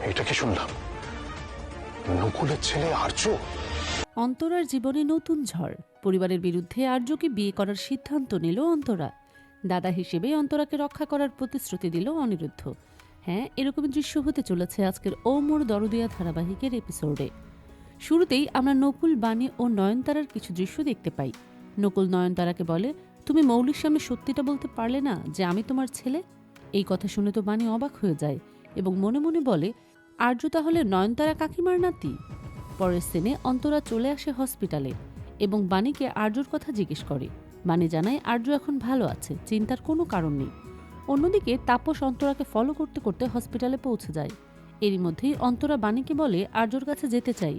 এটা কি শুনলাম? নকুলের ছেলে আর্য? অন্তরার জীবনে নতুন ঝড়। পরিবারের বিরুদ্ধে আর্যকে বিয়ে করার সিদ্ধান্ত নিল অন্তরা। দাদা হিসেবে অন্তরাকে রক্ষা করার প্রতিশ্রুতি দিল অনিরুদ্ধ। হ্যাঁ, এরকমই দৃশ্য হতে চলেছে আজকের ও মোর দরদিয়া ধারাবাহিকের এপিসোডে। শুরুতেই আমরা নকুল, বাণী ও নয়নতারার কিছু দৃশ্য দেখতে পাই। নকুল নয়নতারাকে বলে, তুমি মৌলির সামনে সত্যিটা বলতে পারলে না যে আমি তোমার ছেলে? এই কথা শুনে তো বাণী অবাক হয়ে যায় এবং মনে মনে বলে, আর্য তাহলে নয়নতারা কাকিমার নাতি? পরের সিনে অন্তরা চলে আসে হসপিটালে এবং বাণীকে আর্যর কথা জিজ্ঞেস করে। বাণী জানায় আর্য এখন ভালো আছে, চিন্তার কোনো কারণ নেই। অন্যদিকে তাপস অন্তরাকে ফলো করতে করতে হসপিটালে পৌঁছে যায়। এরই মধ্যেই অন্তরা বাণীকে বলে আর্যর কাছে যেতে চাই,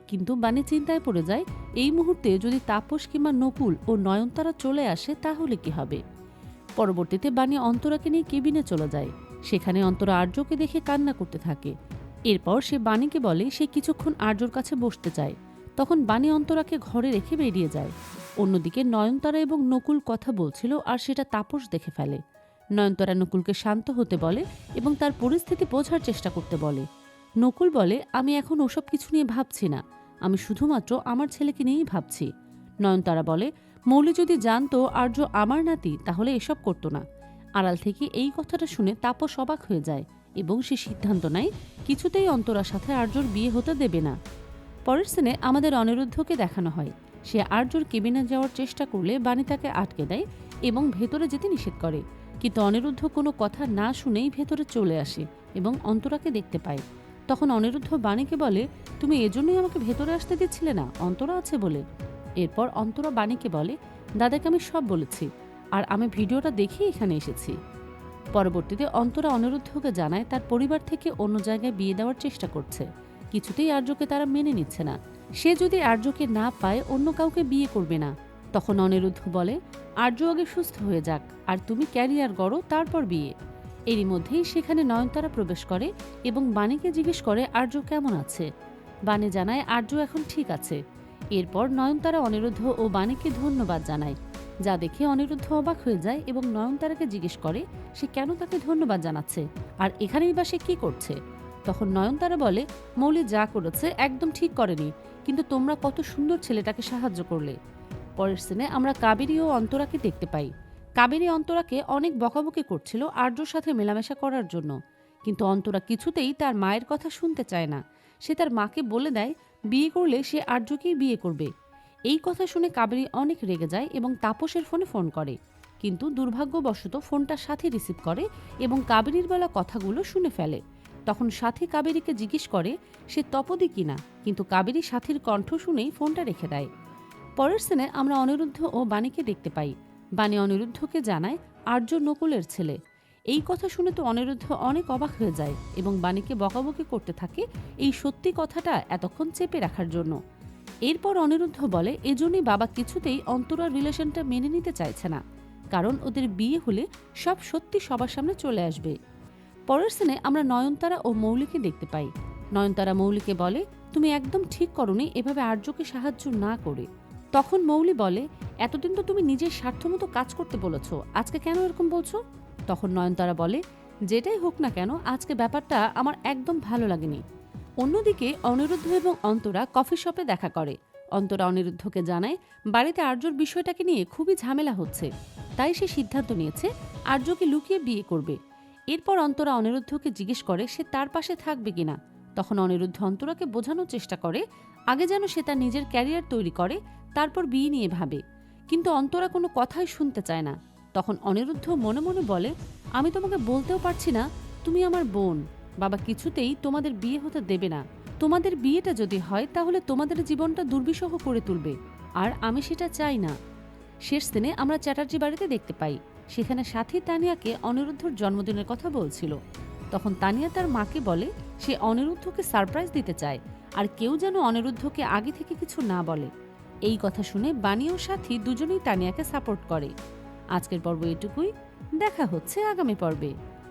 কিন্তু বাণী চিন্তায় পড়ে যায়, এই মুহূর্তে যদি তাপস কিংবা নকুল ও নয়নতারা চলে আসে তাহলে কি হবে। পরবর্তীতে বাণী অন্তরাকে নিয়ে কেবিনে চলে যায়। সেখানে অন্তরা আর্যকে দেখে কান্না করতে থাকে। এরপর সে বাণীকে বলে সে কিছুক্ষণ আর্যর কাছে বসতে চায়। তখন বাণী অন্তরাকে ঘরে রেখে বেরিয়ে যায়। অন্যদিকে নয়নতারা এবং নকুল কথা বলছিল আর সেটা তাপস দেখে ফেলে। নয়নতারা নকুলকে শান্ত হতে বলে এবং তার পরিস্থিতি বোঝার চেষ্টা করতে বলে। নকুল বলে, আমি এখন ওসব কিছু নিয়ে ভাবছি না, আমি শুধুমাত্র আমার ছেলেকে নিয়েই ভাবছি। নয়নতারা বলে, মৌলি যদি জানতো আর্য আমার নাতি তাহলে এসব করতো না। আড়াল থেকে এই কথাটা শুনে তাপস অবাক হয়ে যায় এবং সে সিদ্ধান্ত নেয় কিছুতেই অন্তরার সাথে আর্যর বিয়ে হতে দেবে না। পরের সিনে আমাদের অনিরুদ্ধকে দেখানো হয়। সে আর্যর কেবিনে যাওয়ার চেষ্টা করলে বাণী তাকে আটকে দেয় এবং ভেতরে যেতে নিষেধ করে, কিন্তু অনিরুদ্ধ কোনো কথা না শুনেই ভেতরে চলে আসে এবং অন্তরাকে দেখতে পায়। তখন অনিরুদ্ধ বাণীকে বলে, তুমি এজন্যই আমাকে ভেতরে আসতে দিচ্ছিলে না, অন্তরা আছে বলে। এরপর অন্তরা বাণীকে বলে, দাদাকে আমি সব বলেছি আর আমি ভিডিওটা দেখেই এখানে এসেছি। পরবর্তীতে অন্তরা অনিরুদ্ধকে জানায় তার পরিবার থেকে অন্য জায়গায় বিয়ে দেওয়ার চেষ্টা করছে, কিছুতেই আর্যকে তারা মেনে নিচ্ছে না। সে যদি আর্যকে না পায় অন্য কাউকে বিয়ে করবে না। তখন অনিরুদ্ধ বলে, আর্য আগে সুস্থ হয়ে যাক আর তুমি ক্যারিয়ার গড়ো, তারপর বিয়ে। এরই মধ্যেই সেখানে নয়নতারা প্রবেশ করে এবং বাণীকে জিজ্ঞেস করে আর্য কেমন আছে। বাণী জানায় আর্য এখন ঠিক আছে। এরপর নয়নতারা অনিরুদ্ধ ও বাণীকে ধন্যবাদ জানায়, যা দেখে অনিরুদ্ধ অবাক হয়ে যায় এবং নয়নতারাকে জিজ্ঞেস করে সে কেন তাকে ধন্যবাদ জানাচ্ছে আর এখানেই বা সে কি করছে। তখন নয়নতারা বলে, মৌলি যা করেছে একদম ঠিক করেনি, কিন্তু তোমরা কত সুন্দর ছেলেটাকে সাহায্য করলে। পরের সিনে আমরা কাবেরী ও অন্তরাকে দেখতে পাই। কাবেরী অন্তরাকে অনেক বকাবকি করছিল আর্যর সাথে মেলামেশা করার জন্য, কিন্তু অন্তরা কিছুতেই তার মায়ের কথা শুনতে চায় না। সে তার মাকে বলে দেয় বিয়ে করলে সে আর্যকেই বিয়ে করবে। এই কথা শুনে কাবেরী অনেক রেগে যায় এবং তাপসের ফোন করে, কিন্তু দুর্ভাগ্যবশত ফোনটা সাথী রিসিভ করে এবং কাবেরীর বলা কথাগুলো শুনে ফেলে। তখন সাথী কাবেরীকে জিজ্ঞেস করে সে তপদি কিনা, কিন্তু কাবেরী সাথীর কণ্ঠ শুনেই ফোনটা রেখে দেয়। পরের সিনে আমরা অনিরুদ্ধ ও বাণীকে দেখতে পাই। বাণী অনিরুদ্ধকে জানায় আর্য নকুলের ছেলে। এই কথা শুনে তো অনিরুদ্ধ অনেক অবাক হয়ে যায় এবং বাণীকে বকাবকি করতে থাকে এই সত্যি কথাটা এতক্ষণ চেপে রাখার জন্য। এরপর অনিরুদ্ধ বলে এজন্যই বাবা কিছুতেই অন্তরার রিলেশনটা মেনে নিতে চাইছে না, কারণ ওদের বিয়ে হলে সব সত্যি সবার সামনে চলে আসবে। পরের সিনে আমরা নয়নতারা ও মৌলিকে দেখতে পাই। নয়নতারা মৌলিকে বলে, তুমি একদম ঠিক করনি এভাবে আর্যকে সাহায্য না করে। তখন মৌলি বলে, এতদিন তো তুমি নিজের স্বার্থমতো কাজ করতে বলেছ, আজকে কেন এরকম বলছো? তখন নয়নতারা বলে, যেটাই হোক না কেন আজকে ব্যাপারটা আমার একদম ভালো লাগেনি। অন্যদিকে অনিরুদ্ধ এবং অন্তরা কফি শপে দেখা করে। অন্তরা অনিরুদ্ধকে জানায় বাড়িতে আর্যর বিষয়টাকে নিয়ে খুবই ঝামেলা হচ্ছে, তাই সে সিদ্ধান্ত নিয়েছে আর্যকে লুকিয়ে বিয়ে করবে। এরপর অন্তরা অনিরুদ্ধকে জিজ্ঞেস করে সে তার পাশে থাকবে কিনা। তখন অনিরুদ্ধ অন্তরাকে বোঝানোর চেষ্টা করে আগে যেন সে তার নিজের ক্যারিয়ার তৈরি করে, তারপর বিয়ে নিয়ে ভাবে, কিন্তু অন্তরা কোনো কথাই শুনতে চায় না। তখন অনিরুদ্ধ মনে মনে বলে, আমি তোমাকে বলতেও পারছি না তুমি আমার বোন, বাবা কিছুতেই তোমাদের বিয়ে হতে দেবে না। তোমাদের বিয়েটা যদি হয় তাহলে তোমাদের জীবনটা দুর্বিষহ করে তুলবে, আর আমি সেটা চাই না। শেষ দিনে আমরা চ্যাটার্জি বাড়িতে দেখতে পাই। সেখানে সাথী তানিয়াকে অনিরুদ্ধর জন্মদিনের কথা বলছিল। তখন তানিয়া তার মাকে বলে সে অনিরুদ্ধকে সারপ্রাইজ দিতে চায় আর কেউ যেন অনিরুদ্ধকে আগে থেকে কিছু না বলে। এই কথা শুনে বাণী ও সাথী দুজনেই তানিয়াকে সাপোর্ট করে। আজকের পর্ব এটুকুই, দেখা হচ্ছে আগামী পর্বে।